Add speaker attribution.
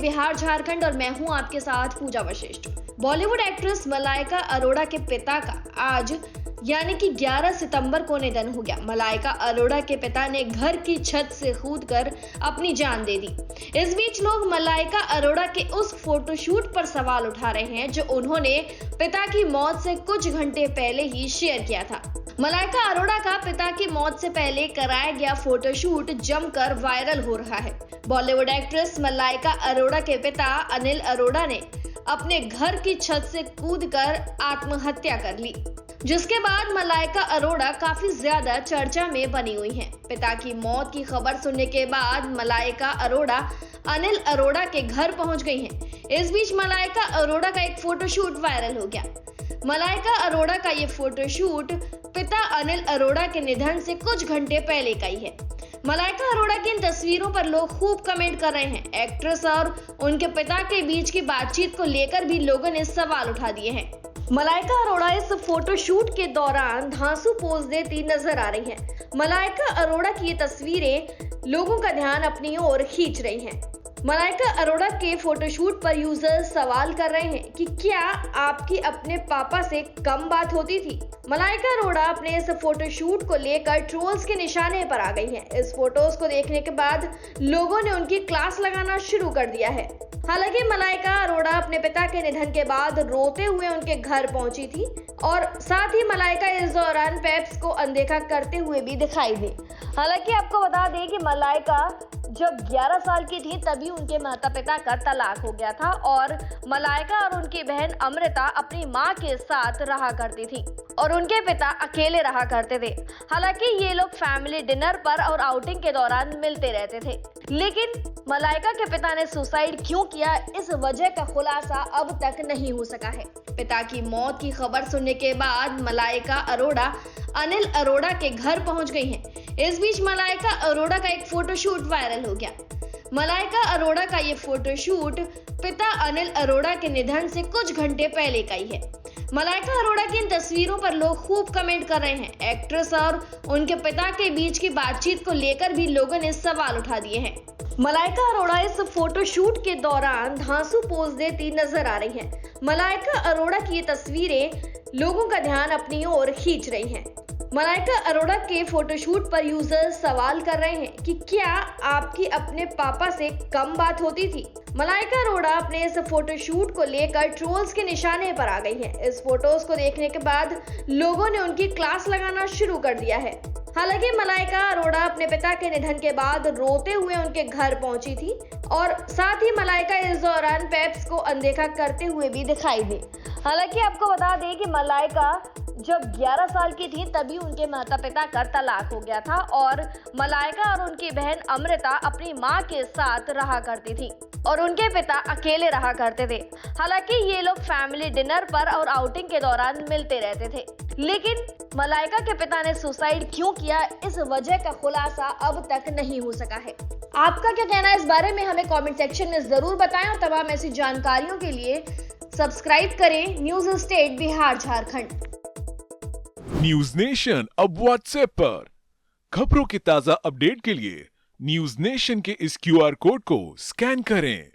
Speaker 1: State Bihar Jharkhand और मैं हूं आपके साथ पूजा वशिष्ठ। बॉलीवुद एक्ट्रेस मलाइका अरोड़ा के पिता का आज यानी कि 11 सितंबर को निधन हो गया। मलाइका अरोड़ा के पिता ने घर की छत से कूदकर अपनी जान दे दी। इस बीच लोग मलाइका अरोड़ा के उस फोटोशूट पर सवाल उठा रहे हैं जो उन्होंने पिता की मौत से कुछ घंटे पहले ही शेयर किया था। मलाइका अरोड़ा का पिता की मौत से पहले कराया गया फोटोशूट जमकर वायरल हो रहा है। बॉलीवुड एक्ट्रेस मलाइका अरोड़ा के पिता अनिल अरोड़ा ने अपने घर की छत से कूदकर आत्महत्या कर ली, जिसके बाद मलाइका अरोड़ा काफी ज्यादा चर्चा में बनी हुई हैं। पिता की मौत की खबर सुनने के बाद मलाइका अरोड़ा अनिल अरोड़ा के घर पहुंच गई हैं। इस बीच मलाइका अरोड़ा का एक फोटोशूट वायरल हो गया। मलाइका अरोड़ा का ये फोटोशूट पिता अनिल अरोड़ा के निधन से कुछ घंटे पहले का ही है। मलाइका अरोड़ा की इन तस्वीरों पर लोग खूब कमेंट कर रहे हैं। एक्ट्रेस और उनके पिता के बीच की बातचीत को लेकर भी लोगों ने सवाल उठा दिए हैं। मलाइका अरोड़ा इस फोटोशूट के दौरान धांसू पोज देती नजर आ रही हैं। मलाइका अरोड़ा की ये तस्वीरें लोगों का ध्यान अपनी ओर खींच रही हैं। मलाइका अरोड़ा के फोटोशूट पर यूजर्स सवाल कर रहे हैं कि क्या आपकी अपने पापा से कम बात होती थी। मलाइका अरोड़ा अपने इस फोटोशूट को लेकर ट्रोल्स के निशाने पर आ गई हैं। इस फोटोज को देखने के बाद लोगों ने उनकी क्लास लगाना शुरू कर दिया है। हालांकि मलाइका अरोड़ा अपने पिता के निधन के बाद रोते हुए उनके घर पहुंची थी और साथ ही मलाइका इस दौरान पेप्स को अनदेखा करते हुए भी दिखाई दी। हालांकि आपको बता दें कि मलाइका जब 11 साल की थी तभी उनके माता पिता का तलाक हो गया था और मलाइका और उनकी बहन अमृता अपनी मां के साथ रहा करती थी और उनके पिता अकेले रहा करते थे। हालांकि ये लोग फैमिली डिनर पर और आउटिंग के दौरान मिलते रहते थे, लेकिन मलाइका के पिता ने सुसाइड क्यों किया इस वजह का खुलासा अब तक नहीं हो सका है। पिता की मौत की खबर सुनने के बाद मलाइका अरोड़ा अनिल अरोड़ा के घर पहुंच गई हैं। इस बीच मलाइका अरोड़ा का एक फोटोशूट वायरल हो गया। मलाइका अरोड़ा का ये फोटोशूट पिता अनिल अरोड़ा के निधन से कुछ घंटे पहले का ही है। मलाइका अरोड़ा की इन तस्वीरों पर लोग खूब कमेंट कर रहे हैं। एक्ट्रेस और उनके पिता के बीच की बातचीत को लेकर भी लोगों ने सवाल उठा दिए हैं। मलाइका अरोड़ा इस फोटोशूट के दौरान धांसू पोज देती नजर आ रही हैं। मलाइका अरोड़ा की ये तस्वीरें लोगों का ध्यान अपनी ओर खींच रही हैं। मलाइका अरोड़ा के फोटोशूट पर यूजर्स सवाल कर रहे हैं कि क्या आपकी अपने पापा से कम बात होती थी। मलाइका अरोड़ा अपने इस फोटोशूट को लेकर ट्रोल्स के निशाने पर आ गई हैं। इस फोटोज को देखने के बाद लोगों ने उनकी क्लास लगाना शुरू कर दिया है। हालांकि मलाइका अरोड़ा अपने पिता के निधन के बाद रोते हुए उनके घर पहुंची थी और साथ ही मलाइका इस दौरान पेप्स को अनदेखा करते हुए भी दिखाई दी। हालांकि आपको बता दें कि मलाइका जब 11 साल की थी तभी उनके माता पिता का तलाक हो गया था और मलाइका और उनकी बहन अमृता अपनी मां के साथ रहा करती थी और उनके पिता अकेले रहा करते थे। हालांकि ये लोग फैमिली डिनर पर और आउटिंग के दौरान मिलते रहते थे, लेकिन मलाइका के पिता ने सुसाइड क्यों किया इस वजह का खुलासा अब तक नहीं हो सका है। आपका क्या कहना है इस बारे में हमें कमेंट सेक्शन में जरूर बताएं और तमाम ऐसी जानकारियों के लिए सब्सक्राइब करें news state Bihar Jharkhand.
Speaker 2: News nation अब व्हाट्सएप पर खबरों के ताजा अपडेट के लिए न्यूज नेशन के इस QR कोड को स्कैन करें।